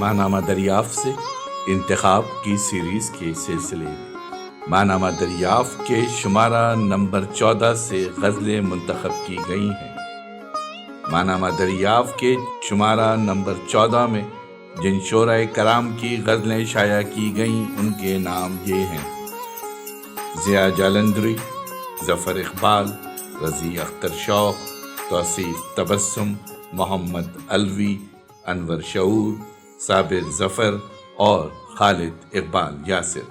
ماہنامہ دریافت سے انتخاب کی سیریز کے سلسلے میں ماہنامہ دریافت کے شمارہ نمبر 14 سے غزلیں منتخب کی گئی ہیں۔ ماہنامہ دریافت کے شمارہ نمبر 14 میں جن شعراء کرام کی غزلیں شائع کی گئیں ان کے نام یہ ہیں: ضیاء جالندھری، ظفر اقبال، رضی اختر شوق، توصیف تبسم، محمد علوی، انور شعور، صابر ظفر اور خالد اقبال یاسر۔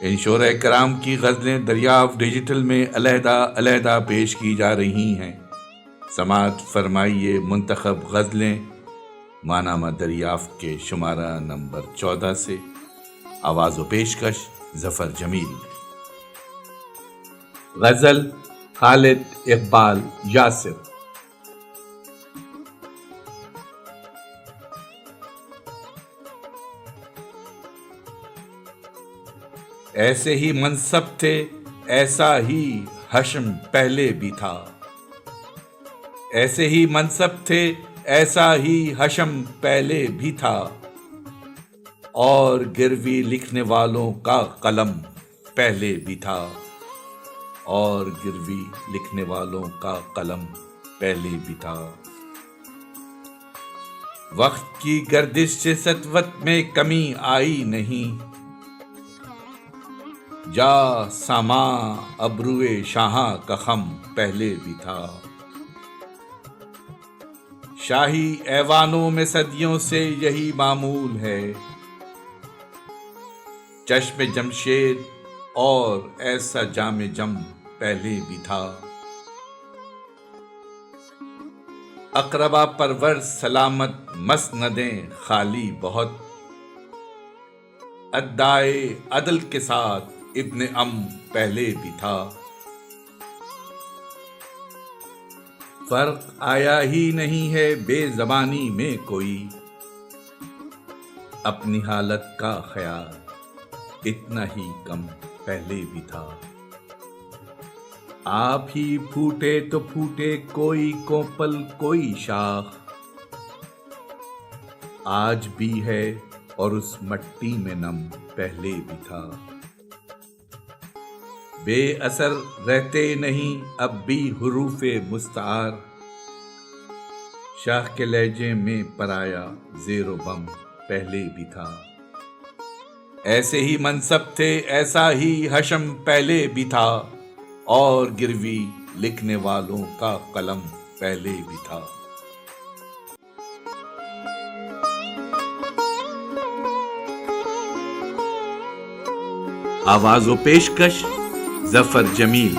ان شعراء کرام کی غزلیں دریافت ڈیجیٹل میں علیحدہ علیحدہ پیش کی جا رہی ہیں۔ سماعت فرمائیے منتخب غزلیں ماہنامہ دریافت کے شمارہ نمبر 14 سے۔ آواز و پیشکش ظفر جمیل۔ غزل خالد اقبال یاسر۔ ایسے ہی منصب تھے ایسا ہی حشم پہلے بھی تھا، ایسے ہی منصب تھے ایسا ہی حشم پہلے بھی تھا، اور گروی لکھنے والوں کا قلم پہلے بھی تھا، اور گروی لکھنے والوں کا قلم پہلے بھی تھا۔ وقت کی گردش سے سطوت میں کمی آئی نہیں، جا ساما ابروئے شاہاں کا خم پہلے بھی تھا۔ شاہی ایوانوں میں صدیوں سے یہی معمول ہے، چشم جمشید اور ایسا جام جم پہلے بھی تھا۔ اقربا پرور سلامت مسندیں خالی بہت، ادائے عدل کے ساتھ ابن پہلے بھی تھا۔ فرق آیا ہی نہیں ہے بے زبانی میں کوئی، اپنی حالت کا خیال اتنا ہی کم پہلے بھی تھا۔ آپ ہی پھوٹے تو پھوٹے کوئی کوپل کوئی شاخ، آج بھی ہے اور اس مٹی میں نم پہلے بھی تھا۔ بے اثر رہتے نہیں اب بھی حروف مستعار، شاہ کے لہجے میں پرایا زیر و بم پہلے بھی تھا۔ ایسے ہی منصب تھے ایسا ہی حشم پہلے بھی تھا، اور گروی لکھنے والوں کا قلم پہلے بھی تھا۔ آواز و پیشکش ظفر جمیل۔